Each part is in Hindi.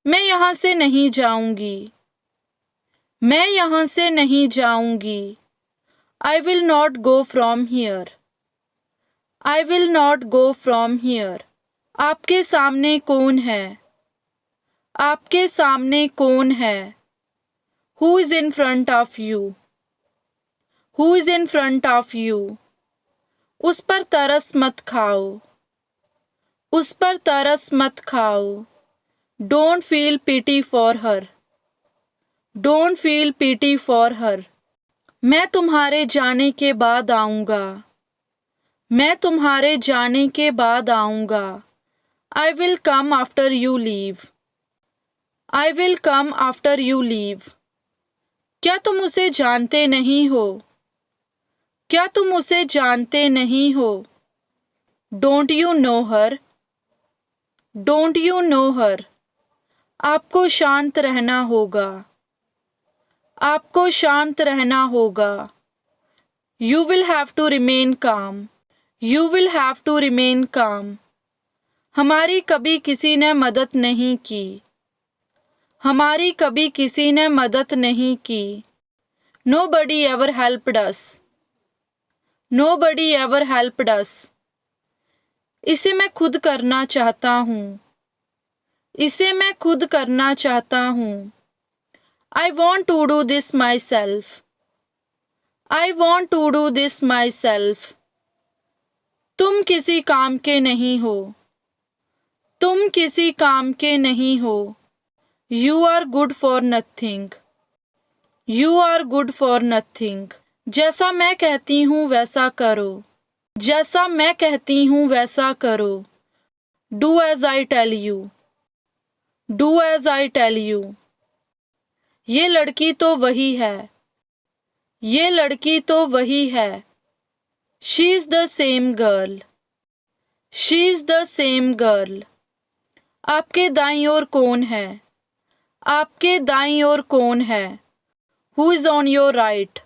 मैं यहाँ से नहीं जाऊंगी। मैं यहाँ से नहीं जाऊंगी। I will not go from here. I will not go from here. आपके सामने कौन है? आपके सामने कौन है? Who is in front of you? Who is in front of you? उस पर तरस मत खाओ। उस पर तरस मत खाओ। Don't feel pity for her. Don't feel pity for her. मैं तुम्हारे जाने के बाद आऊँगा। मैं तुम्हारे जाने के बाद आऊँगा। I will come after you leave. I will come after you leave. क्या तुम उसे जानते नहीं हो? क्या तुम उसे जानते नहीं हो? Don't you know her? Don't you know her? आपको शांत रहना होगा। आपको शांत रहना होगा। You will have to remain calm. You will have to remain calm. हमारी कभी किसी ने मदद नहीं की। हमारी कभी किसी ने मदद नहीं की। Nobody ever helped us. Nobody ever helped us. इसे मैं खुद करना चाहता हूँ। इसे मैं खुद करना चाहता हूँ। I want to do this myself. I want to do this myself. तुम किसी काम के नहीं हो। तुम किसी काम के नहीं हो। You are good for nothing. You are good for nothing. जैसा मैं कहती हूँ वैसा करो। जैसा मैं कहती हूँ वैसा करो। Do as I tell you. Do as I tell you. ये लड़की तो वही है। ये लड़की तो वही है। She is the same girl. She is the same girl. आपके दाईं ओर कौन है? आपके दाईं ओर कौन है? Who is on your right?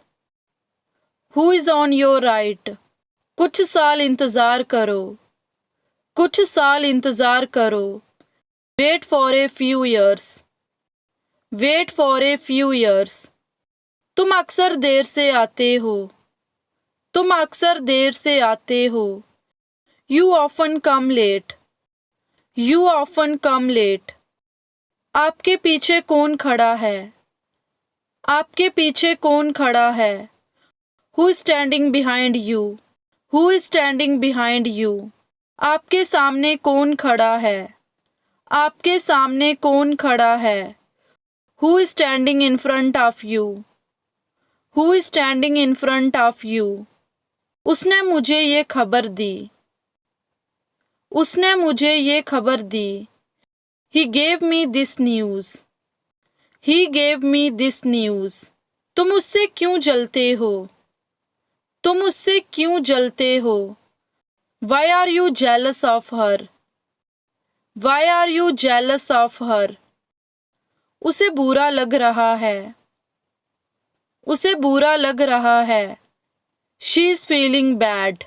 Who is on your right? कुछ साल इंतज़ार करो। कुछ साल इंतज़ार करो। Wait for a few years. Wait for a few years. तुम अक्सर देर से आते हो। तुम अक्सर देर से आते हो। You often come late. You often come late. आपके पीछे कौन खड़ा है? आपके पीछे कौन खड़ा है? Who is standing behind you? Who is standing behind you? आपके सामने कौन खड़ा है? आपके सामने कौन खड़ा है? Who is standing in front of you? Who is standing in front of you? उसने मुझे ये खबर दी। उसने मुझे ये खबर दी। He gave me this news. He gave me this news. तुम उससे क्यों जलते हो? तुम उससे क्यों जलते हो? Why are you jealous of her? Why are you jealous of her? उसे बुरा लग रहा है। उसे बुरा लग रहा है। She is feeling bad.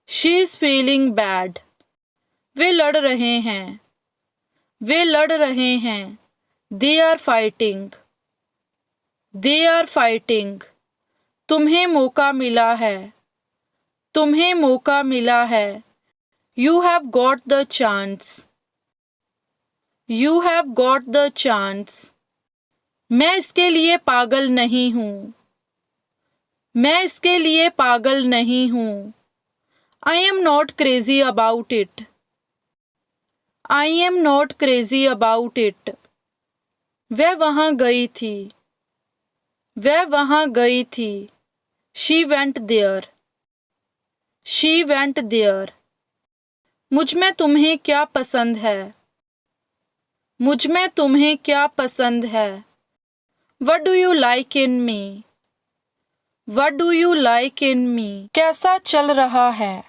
She is feeling bad. वे लड़ रहे हैं। वे लड़ रहे हैं। They are fighting. They are fighting. तुम्हें मौका मिला है। तुम्हें मौका मिला है। You have got the chance. You have got the chance. मैं इसके लिए पागल नहीं हूँ। मैं इसके लिए पागल नहीं हूँ। I am not crazy about it. I am not crazy about it. वह वहाँ गई थी। वह वहाँ गई थी। She went there. She went there. मुझ में तुम्हें क्या पसंद है? मुझ में तुम्हें क्या पसंद है? What do you like in me? What do you like in me? कैसा चल रहा है?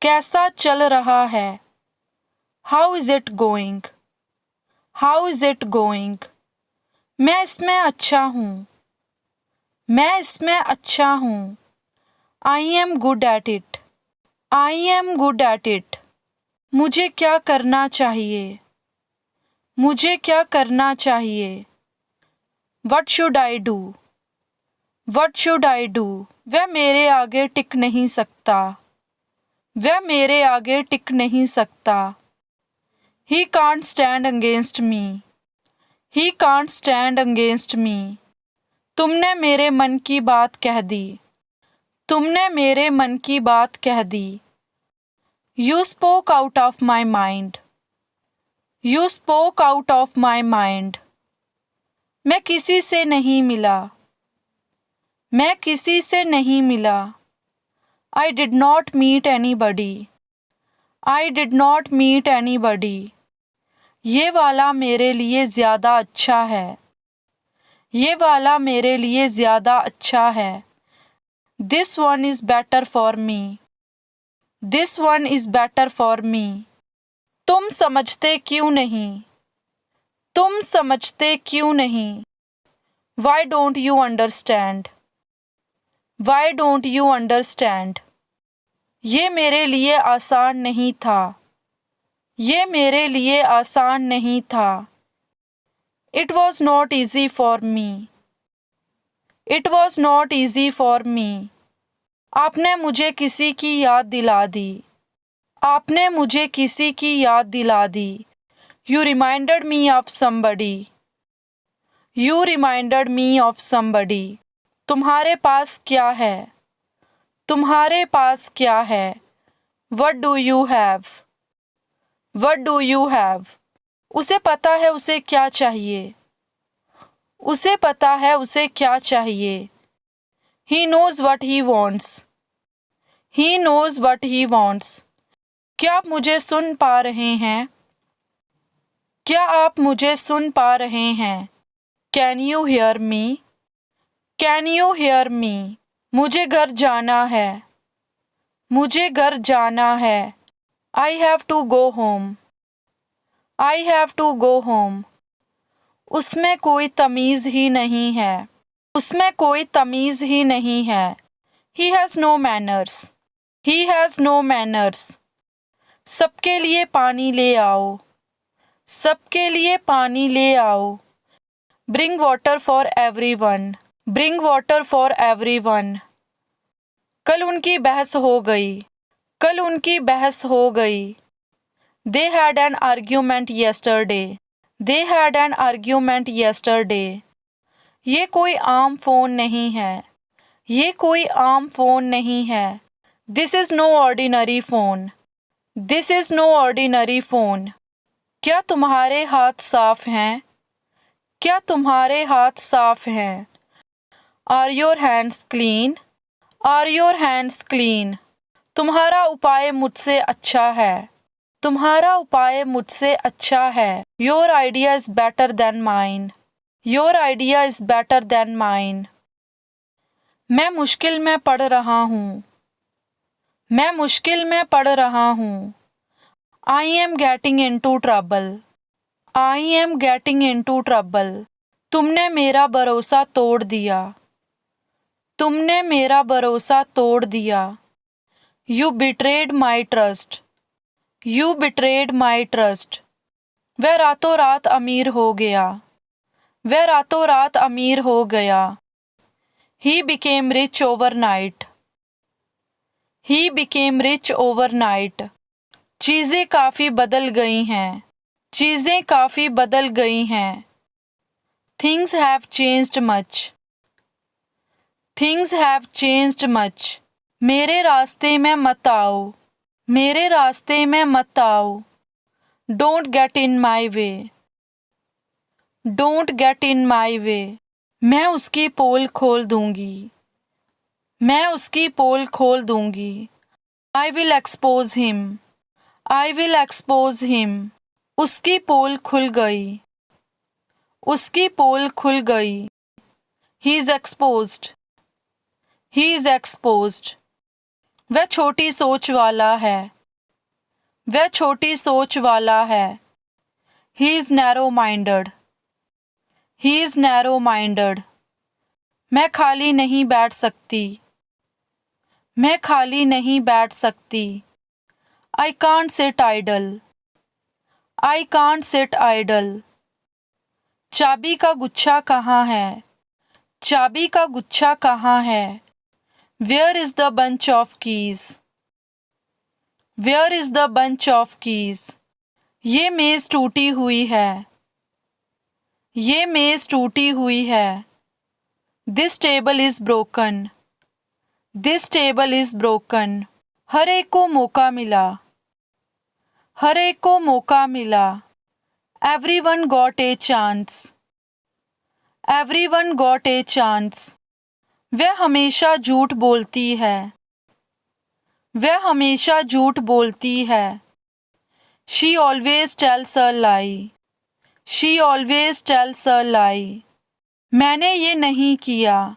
कैसा चल रहा है? How is it going? How is it going? मैं इसमें अच्छा हूँ। मैं इसमें अच्छा हूँ। I am good at it. I am good at it. मुझे क्या करना चाहिए? मुझे क्या करना चाहिए? What should I do? What should I do? वह मेरे आगे टिक नहीं सकता। वह मेरे आगे टिक नहीं सकता। He can't stand against me. He can't stand against me. तुमने मेरे मन की बात कह दी। तुमने मेरे मन की बात कह दी। You spoke out of my mind. You spoke out of my mind. मैं किसी से नहीं मिला। मैं किसी से नहीं मिला। I did not meet anybody. I did not meet anybody. ये वाला मेरे लिए ज़्यादा अच्छा है। ये वाला मेरे लिए ज़्यादा अच्छा है। This one is better for me. This one is better for me. तुम समझते क्यों नहीं? तुम समझते क्यों नहीं? Why don't you understand? Why don't you understand? ये मेरे लिए आसान नहीं था। ये मेरे लिए आसान नहीं था। It was not easy for me. It was not easy for me. आपने मुझे किसी की याद दिला दी। आपने मुझे किसी की याद दिला दी। You reminded me of somebody. You reminded me of somebody. तुम्हारे पास क्या है? तुम्हारे पास क्या है? What do you have? What do you have? उसे पता है उसे क्या चाहिए। उसे पता है उसे क्या चाहिए। He knows what he wants. He knows what he wants. क्या आप मुझे सुन पा रहे हैं? क्या आप मुझे सुन पा रहे हैं? Can you hear me? Can you hear me? मुझे घर जाना है। मुझे घर जाना है। I have to go home. I have to go home. उसमें कोई तमीज़ ही नहीं है। उसमें कोई तमीज़ ही नहीं है। He has no manners. He has no manners. सबके लिए पानी ले आओ। सबके लिए पानी ले आओ। Bring water for everyone. Bring water for everyone. कल उनकी बहस हो गई। कल उनकी बहस हो गई। They had an argument yesterday. They had an argument yesterday. ये कोई आम फ़ोन नहीं है। ये कोई आम फ़ोन नहीं है। This is no ordinary phone. This is no ordinary phone. क्या तुम्हारे हाथ साफ हैं? क्या तुम्हारे हाथ साफ हैं? Are your hands clean? Are your hands clean? तुम्हारा उपाय मुझसे अच्छा है। तुम्हारा उपाय मुझसे अच्छा है। Your idea is better than mine. Your idea is better than mine. मैं मुश्किल में पड़ रहा हूँ। मैं मुश्किल में पड़ रहा हूँ। I am getting into trouble. I am getting into trouble. तुमने मेरा भरोसा तोड़ दिया। तुमने मेरा भरोसा तोड़ दिया। You betrayed my trust. You betrayed my trust. वह रातों रात अमीर हो गया। वह रातों रात अमीर हो गया। He became rich overnight. He became rich overnight. चीज़ें काफ़ी बदल गई हैं। चीज़ें काफ़ी बदल गई हैं। Things have changed much. Things have changed much. मेरे रास्ते में मत आओ। मेरे रास्ते में मत आओ। Don't get in my way. Don't get in my way. मैं उसकी पोल खोल दूंगी। मैं उसकी पोल खोल दूंगी। I will expose him. I will expose him. उसकी पोल खुल गई। उसकी पोल खुल गई। He is exposed. He is exposed. वह छोटी सोच वाला है। वह छोटी सोच वाला है। He is narrow-minded. He is narrow-minded. मैं खाली नहीं बैठ सकती। मैं खाली नहीं बैठ सकती। I can't sit idle. I can't sit idle. चाबी का गुच्छा कहाँ है? चाबी का गुच्छा कहाँ है? Where is the bunch of keys? Where is the bunch of keys? ये मेज़ टूटी हुई है. ये मेज़ टूटी हुई है. This table is broken. This table is broken. हर एक को मौका मिला. हर एक को मौका मिला. Everyone got a chance. Everyone got a chance. वह हमेशा झूठ बोलती है. वह हमेशा झूठ बोलती है. She always tells a lie. She always tells a lie. मैंने ये नहीं किया.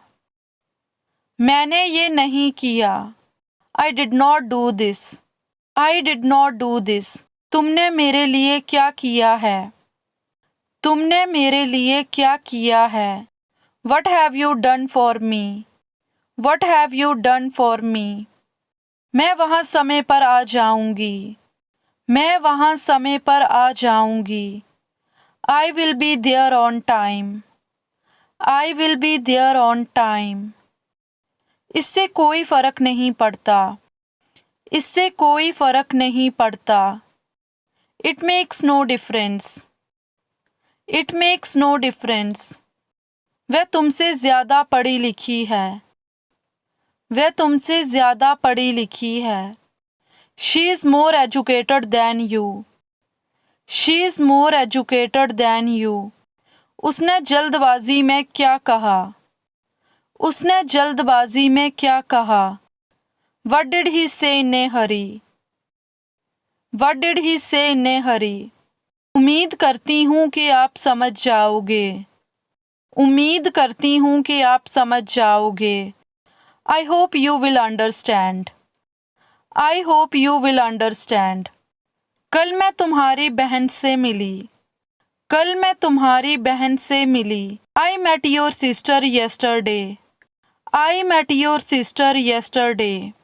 मैंने ये नहीं किया. I did not do this. I did not do this. तुमने मेरे लिए क्या किया है? तुमने मेरे लिए क्या किया है? What have you done for me? What have you done for me? मैं वहाँ समय पर आ जाऊंगी. मैं वहाँ समय पर आ जाऊंगी. I will be there on time. I will be there on time. इससे कोई फर्क नहीं पड़ता. इससे कोई फर्क नहीं पड़ता. It makes no difference. It makes no difference. वह तुमसे ज़्यादा पढ़ी लिखी है. वह तुमसे ज़्यादा पढ़ी लिखी है. She is more educated than you. She is more educated than you. उसने जल्दबाजी में क्या कहा? उसने जल्दबाजी में क्या कहा? What did he say in a hurry? What did he say in a hurry? उम्मीद करती हूँ कि आप समझ जाओगे. उम्मीद करती हूँ कि आप समझ जाओगे. I hope you will understand. I hope you will understand. कल मैं तुम्हारी बहन से मिली. कल मैं तुम्हारी बहन से मिली. I met your sister yesterday. I met your sister yesterday.